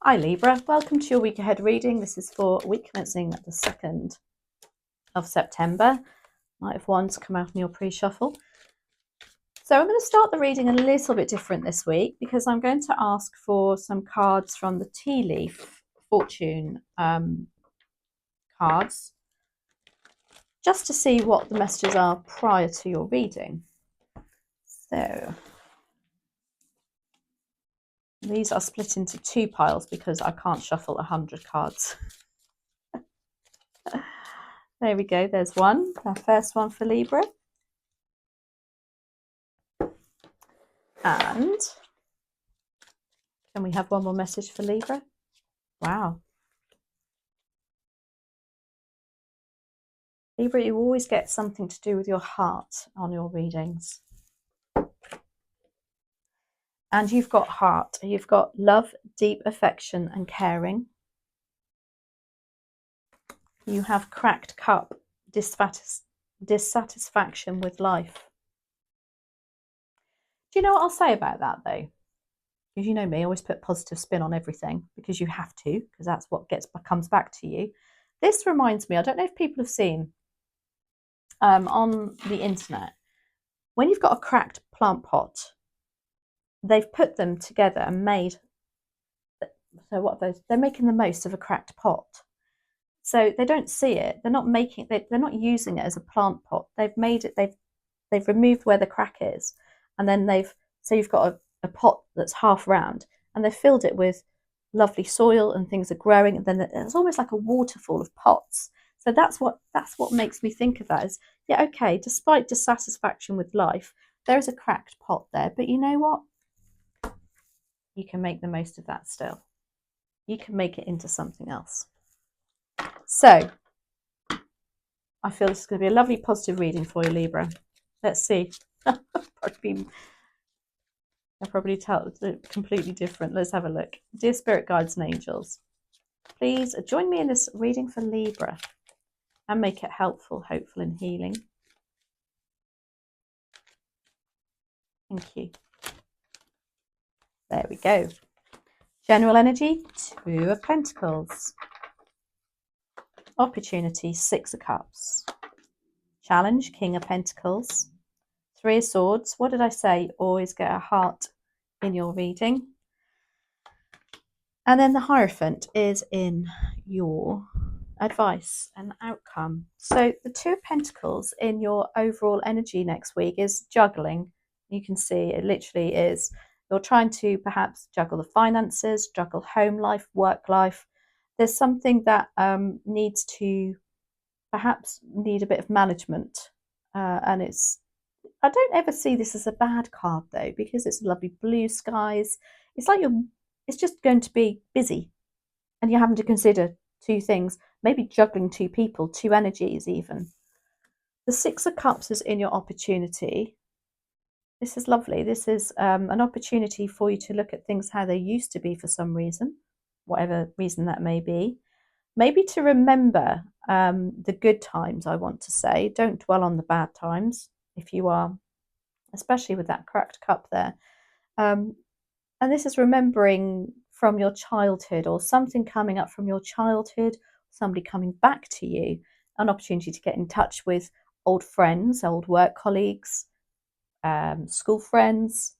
Hi Libra, welcome to your week ahead reading. This is for week commencing the 2nd of September. Might have wands come out in your pre-shuffle. So I'm going to start the reading a little bit different this week because I'm going to ask for some cards from the tea leaf fortune cards, just to see what the messages are prior to your reading. So these are split into two piles because I can't shuffle 100 cards. There we go, there's one, our first one for Libra. And can we have one more message for Libra? Wow. Libra, you always get something to do with your heart on your readings. And you've got heart. You've got love, deep affection and caring. You have cracked cup, dissatisfaction with life. Do you know what I'll say about that, though? Because you know me, I always put positive spin on everything because you have to, because that's what comes back to you. This reminds me, I don't know if people have seen on the internet, when you've got a cracked plant pot, they've put them together and made, so what are those? They're making the most of a cracked pot. So they don't see it. They're not making it, they're not using it as a plant pot. They've made it, they've removed where the crack is. And then so you've got a pot that's half round and they've filled it with lovely soil and things are growing. And then it's almost like a waterfall of pots. So that's what makes me think of that is, yeah, okay, despite dissatisfaction with life, there is a cracked pot there. But you know what? You can make the most of that still. You can make it into something else. So I feel this is going to be a lovely positive reading for you, Libra. Let's see. I'll probably tell it's completely different. Let's have a look. Dear Spirit Guides and Angels, please join me in this reading for Libra and make it helpful, hopeful and healing. Thank you. There we go. General energy, 2 of Pentacles. Opportunity, 6 of Cups. Challenge, King of Pentacles. 3 of Swords. What did I say? Always get a heart in your reading. And then the Hierophant is in your advice and outcome. So the 2 of Pentacles in your overall energy next week is juggling. You can see it literally is. You're trying to perhaps juggle the finances, juggle home life, work life. There's something that needs to perhaps need a bit of management. And I don't ever see this as a bad card though, because it's lovely blue skies. It's like it's just going to be busy and you're having to consider 2 things, maybe juggling 2 people, 2 energies even. The 6 of Cups is in your opportunity. This is lovely. This is an opportunity for you to look at things how they used to be for some reason, whatever reason that may be. Maybe to remember the good times, I want to say. Don't dwell on the bad times if you are, especially with that cracked cup there. And this is remembering from your childhood or something coming up from your childhood, somebody coming back to you, an opportunity to get in touch with old friends, old work colleagues, school friends.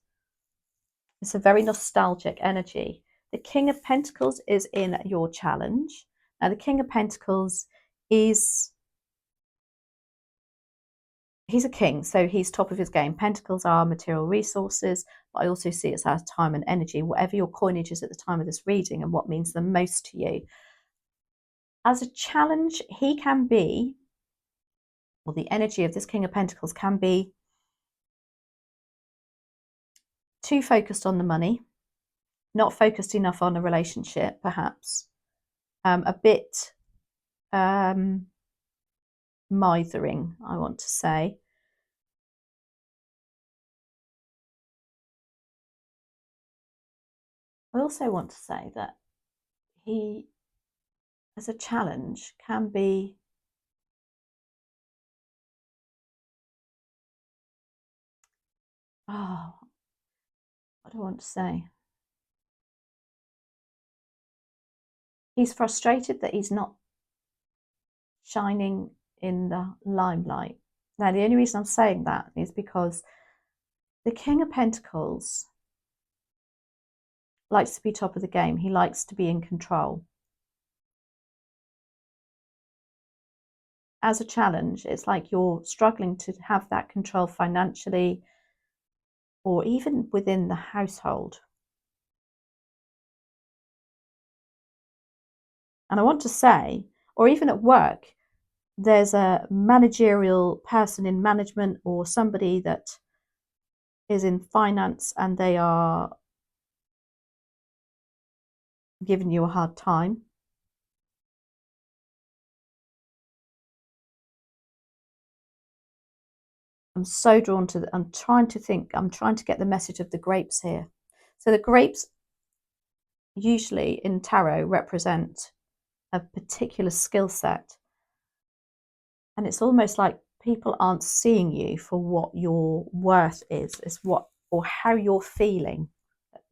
It's a very nostalgic energy. The King of Pentacles is in your challenge. Now, the King of Pentacles he's a king, so he's top of his game. Pentacles are material resources, but I also see it as time and energy, whatever your coinage is at the time of this reading and what means the most to you. As a challenge, he can be, or the energy of this King of Pentacles can be too focused on the money, not focused enough on a relationship, perhaps, a bit mithering, I want to say. I also want to say that he, as a challenge, can be what do I want to say? He's frustrated that he's not shining in the limelight. Now, the only reason I'm saying that is because the King of Pentacles likes to be top of the game. He likes to be in control. As a challenge, it's like you're struggling to have that control financially or even within the household. And I want to say, or even at work, there's a managerial person in management or somebody that is in finance and they are giving you a hard time. I'm so drawn to, I'm trying to get the message of the grapes here. So the grapes usually in tarot represent a particular skill set. And it's almost like people aren't seeing you for what your worth is what, or how you're feeling.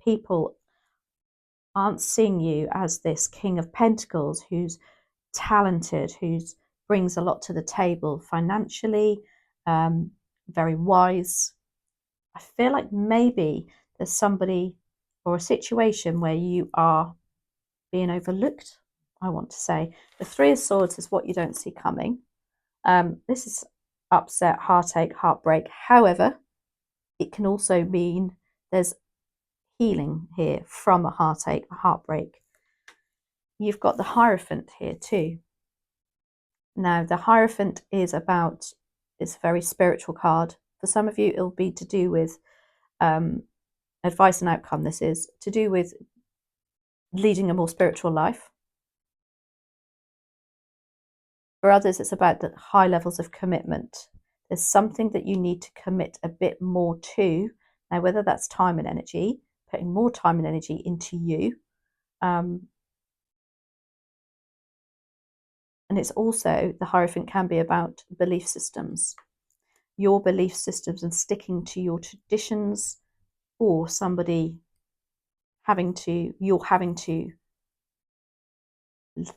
People aren't seeing you as this King of Pentacles who's talented, who brings a lot to the table financially, very wise. I feel like maybe there's somebody or a situation where you are being overlooked, I want to say. The Three of Swords is what you don't see coming. This is upset, heartache, heartbreak. However, it can also mean there's healing here from a heartache, a heartbreak. You've got the Hierophant here too. Now, the Hierophant is about, it's a very spiritual card. For some of you, it'll be to do with advice and outcome. This is to do with leading a more spiritual life. For others, it's about the high levels of commitment. There's something that you need to commit a bit more to. Now, whether that's time and energy, putting more time and energy into you. And it's also, the Hierophant can be about belief systems, your belief systems and sticking to your traditions, or somebody you're having to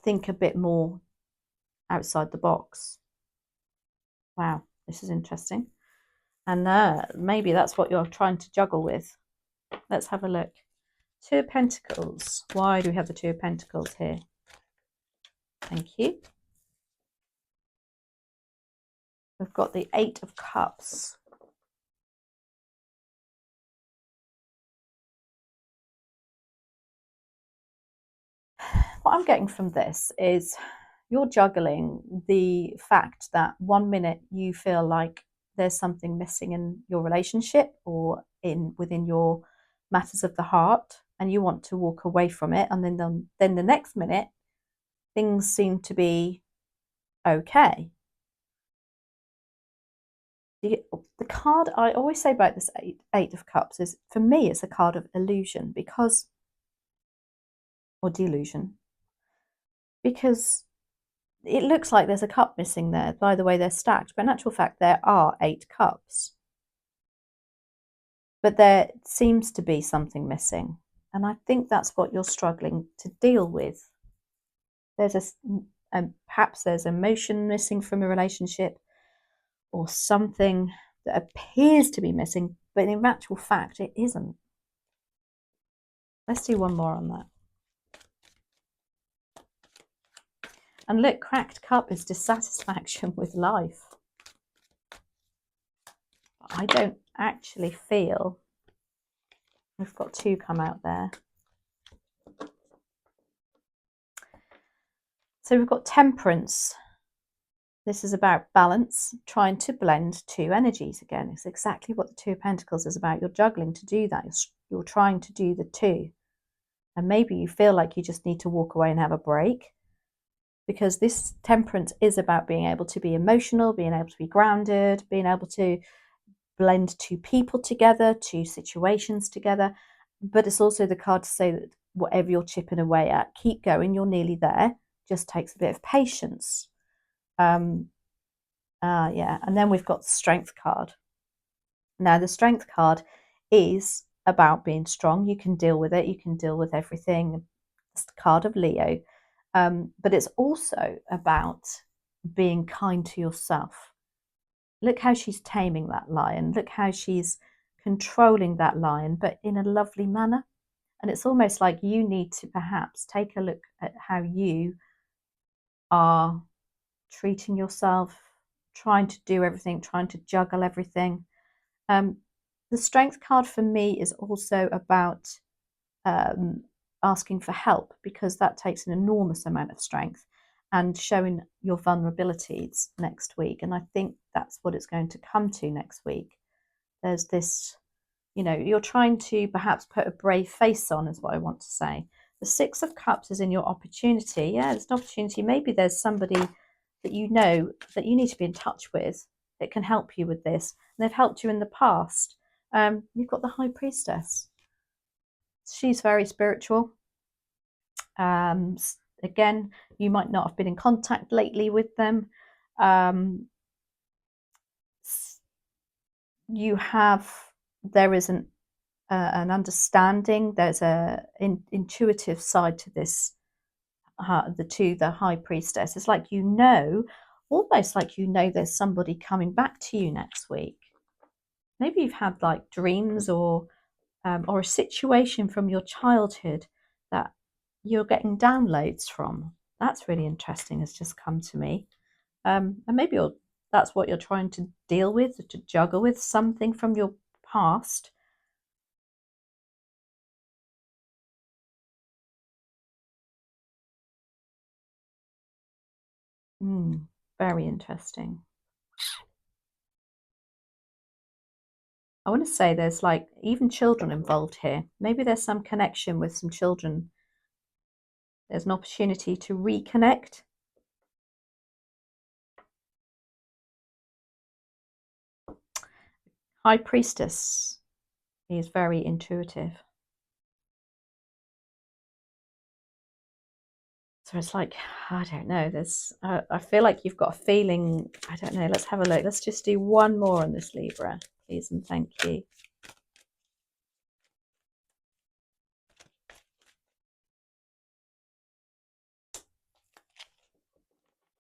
think a bit more outside the box. Wow, this is interesting. And maybe that's what you're trying to juggle with. Let's have a look. Two of Pentacles. Why do we have the Two of Pentacles here? Thank you. We've got the Eight of Cups. What I'm getting from this is you're juggling the fact that 1 minute you feel like there's something missing in your relationship or within your matters of the heart, and you want to walk away from it, and then the next minute things seem to be okay. The card I always say about this Eight of Cups is, for me, it's a card of illusion, because, or delusion, because it looks like there's a cup missing there by the way they're stacked, but in actual fact there are 8 cups. But there seems to be something missing, and I think that's what you're struggling to deal with. There's perhaps there's emotion missing from a relationship, or something that appears to be missing, but in actual fact it isn't. Let's do one more on that. And look, cracked cup is dissatisfaction with life. I don't actually feel, we've got 2 come out there. So we've got Temperance. This is about balance, trying to blend 2 energies again. It's exactly what the Two of Pentacles is about. You're juggling to do that. You're trying to do the 2. And maybe you feel like you just need to walk away and have a break, because this Temperance is about being able to be emotional, being able to be grounded, being able to blend 2 people together, 2 situations together. But it's also the card to say that whatever you're chipping away at, keep going, you're nearly there. Just takes a bit of patience. Yeah, and then we've got the Strength card. Now, the Strength card is about being strong. You can deal with it. You can deal with everything. It's the card of Leo. But it's also about being kind to yourself. Look how she's taming that lion. Look how she's controlling that lion, but in a lovely manner. And it's almost like you need to perhaps take a look at how you are treating yourself, trying to do everything, trying to juggle everything. The strength card for me is also about asking for help, because that takes an enormous amount of strength, and showing your vulnerabilities next week. And I think that's what it's going to come to next week. There's this, you're trying to perhaps put a brave face on, is what I want to say. The Six of Cups is in your opportunity. Yeah, it's an opportunity. Maybe there's somebody that you know that you need to be in touch with that can help you with this. And they've helped you in the past. You've got the High Priestess. She's very spiritual. Again, you might not have been in contact lately with them. There is an understanding. There's an intuitive side to this. The High Priestess. It's like, almost like there's somebody coming back to you next week. Maybe you've had like dreams or a situation from your childhood that you're getting downloads from. That's really interesting. Has just come to me. And maybe that's what you're trying to deal with, to juggle with, something from your past. Very interesting. I want to say there's like even children involved here. Maybe there's some connection with some children. There's an opportunity to reconnect. High Priestess is very intuitive. So it's like, I don't know, I feel like you've got a feeling, I don't know, let's have a look. Let's just do one more on this Libra, please and thank you.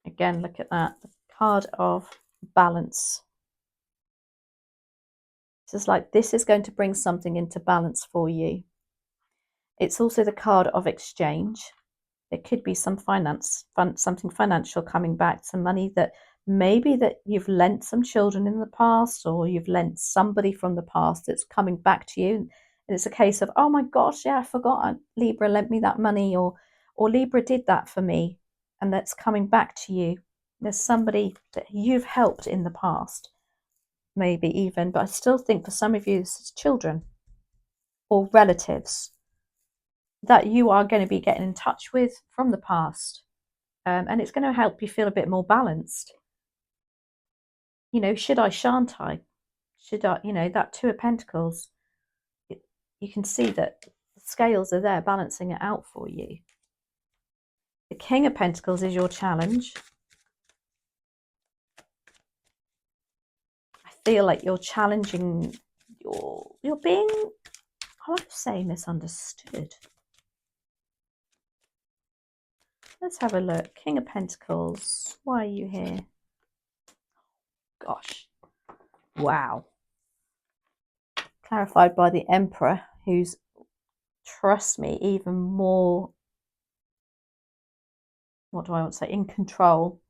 Again, look at that, the card of balance. This is going to bring something into balance for you. It's also the card of exchange. It could be something financial coming back, some money that maybe that you've lent some children in the past, or you've lent somebody from the past that's coming back to you. And it's a case of, oh my gosh, yeah, I forgot Libra lent me that money, or Libra did that for me, and that's coming back to you. There's somebody that you've helped in the past, maybe even, but I still think for some of you, it's children or relatives that you are going to be getting in touch with from the past. And it's going to help you feel a bit more balanced. Should I, shan't I? Should I, that Two of Pentacles, you can see that the scales are there balancing it out for you. The King of Pentacles is your challenge. I feel like you're challenging, you're being, I want to say, misunderstood. Let's have a look. King of Pentacles, why are you here? Gosh. Wow. Clarified by the Emperor, who's, trust me, even more, what do I want to say, in control.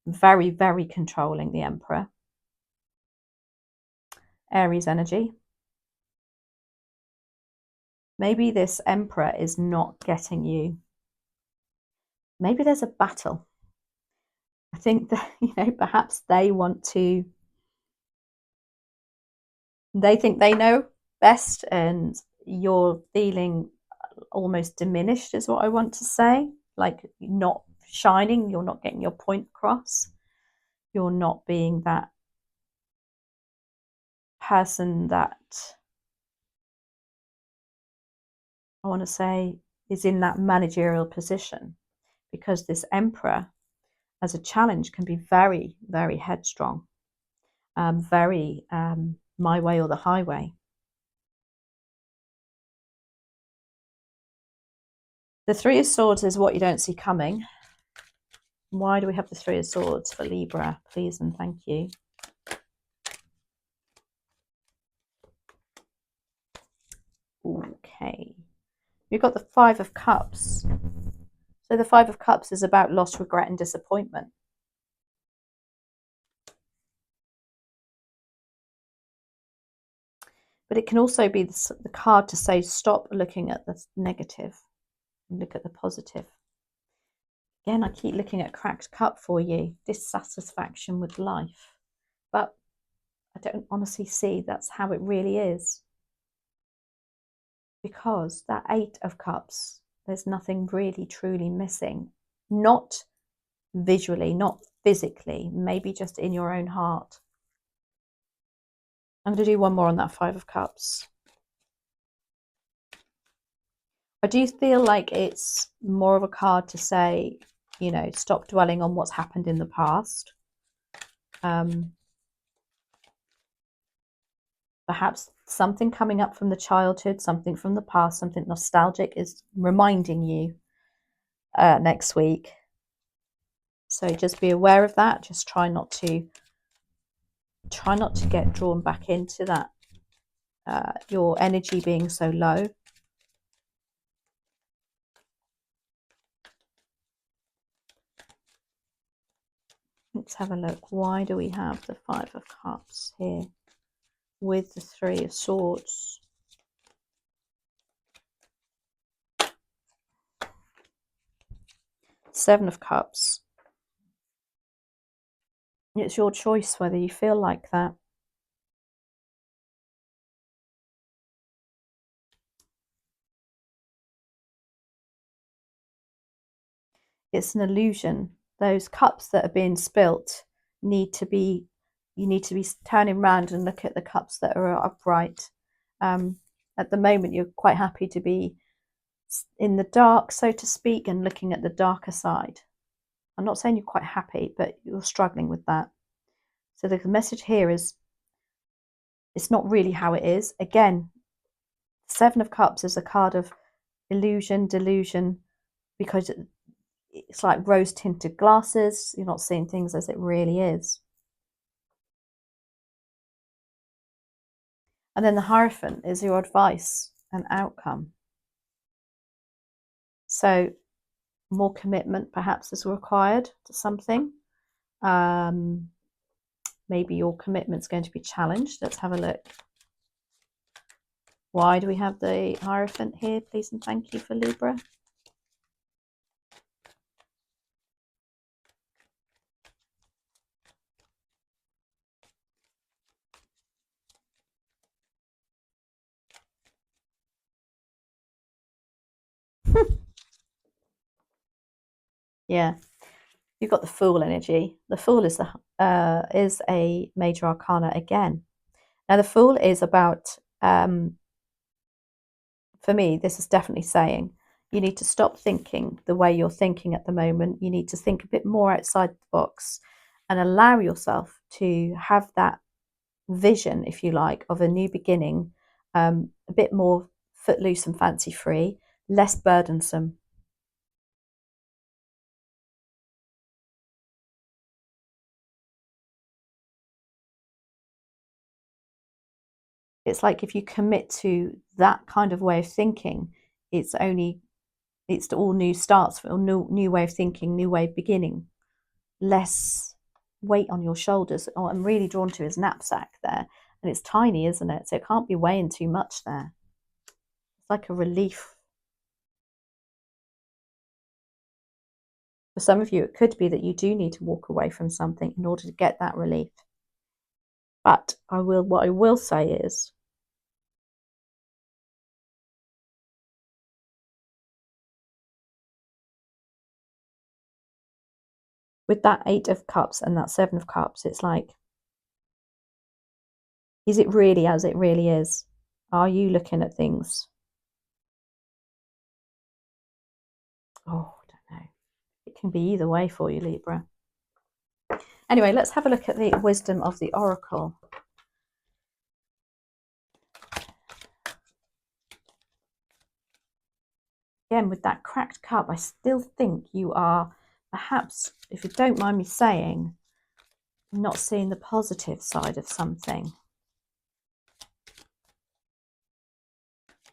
Very, very controlling, the Emperor. Aries energy. Maybe this Emperor is not getting you. Maybe there's a battle. I think that, perhaps they think they know best, and you're feeling almost diminished, is what I want to say. Like, not shining, you're not getting your point across. You're not being that person that, I want to say, is in that managerial position, because this Emperor as a challenge can be very, very headstrong, very my way or the highway. The Three of Swords is what you don't see coming. Why do we have the Three of Swords for Libra? Please and thank you. Okay. We've got the Five of Cups. So the Five of Cups is about loss, regret and disappointment. But it can also be the card to say stop looking at the negative and look at the positive. Again, I keep looking at cracked cup for you. Dissatisfaction with life. But I don't honestly see that's how it really is. Because that Eight of Cups, there's nothing really truly missing. Not visually, not physically, maybe just in your own heart. I'm going to do one more on that Five of Cups. I do feel like it's more of a card to say, you know, stop dwelling on what's happened in the past. Perhaps something coming up from the childhood, something from the past, something nostalgic is reminding you next week. So just be aware of that. Just try not to get drawn back into that, your energy being so low. Let's have a look. Why do we have the Five of Cups here with the Three of Swords? Seven of Cups. It's your choice whether you feel like that. It's an illusion. Those cups that are being spilt need to be, you need to be turning around and look at the cups that are upright. At the moment, you're quite happy to be in the dark, so to speak, and looking at the darker side. I'm not saying you're quite happy, but you're struggling with that. So the message here is, it's not really how it is. Again, Seven of Cups is a card of illusion, delusion, because it's like rose-tinted glasses. You're not seeing things as it really is. And then the Hierophant is your advice and outcome. So more commitment perhaps is required to something. Maybe your commitment's going to be challenged. Let's have a look. Why do we have the Hierophant here? Please and thank you for Libra. Yeah, you've got the Fool energy. The Fool is a major arcana again. Now the Fool is about, for me, this is definitely saying you need to stop thinking the way you're thinking at the moment. You need to think a bit more outside the box and allow yourself to have that vision, if you like, of a new beginning, a bit more footloose and fancy free, less burdensome. It's like if you commit to that kind of way of thinking, it's all new starts, or new way of thinking, new way of beginning, less weight on your shoulders. Oh, I'm really drawn to his knapsack there, and it's tiny, isn't it? So it can't be weighing too much there. It's like a relief. For some of you, it could be that you do need to walk away from something in order to get that relief. But what I will say is, with that Eight of Cups and that Seven of Cups, it's like, is it really as it really is? Are you looking at things? Oh, I don't know. It can be either way for you, Libra. Anyway, let's have a look at the wisdom of the Oracle. again, with that cracked cup, I still think you are perhaps, if you don't mind me saying, not seeing the positive side of something.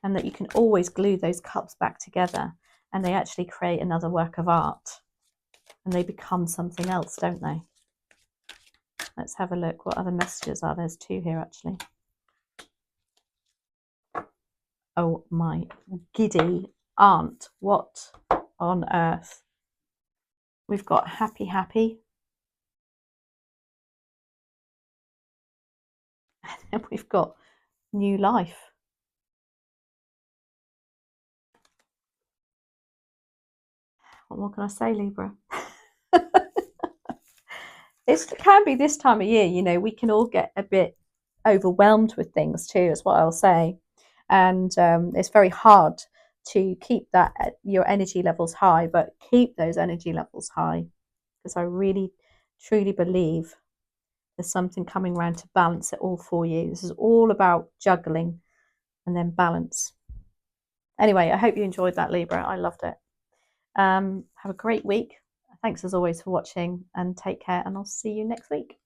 And that you can always glue those cups back together and they actually create another work of art. And they become something else, don't they? Let's have a look. What other messages are there? There's two here, actually. Oh, my giddy aunt. What on earth? We've got happy, happy. And then we've got new life. What more can I say, Libra? It can be this time of year, you know, we can all get a bit overwhelmed with things too, is what I'll say. And it's very hard to keep that your energy levels high, but keep those energy levels high, because I really truly believe there's something coming around to balance it all for you. This is all about juggling and then balance. Anyway, I hope you enjoyed that, Libra. I loved it. Have a great week. Thanks as always for watching, and take care, and I'll see you next week.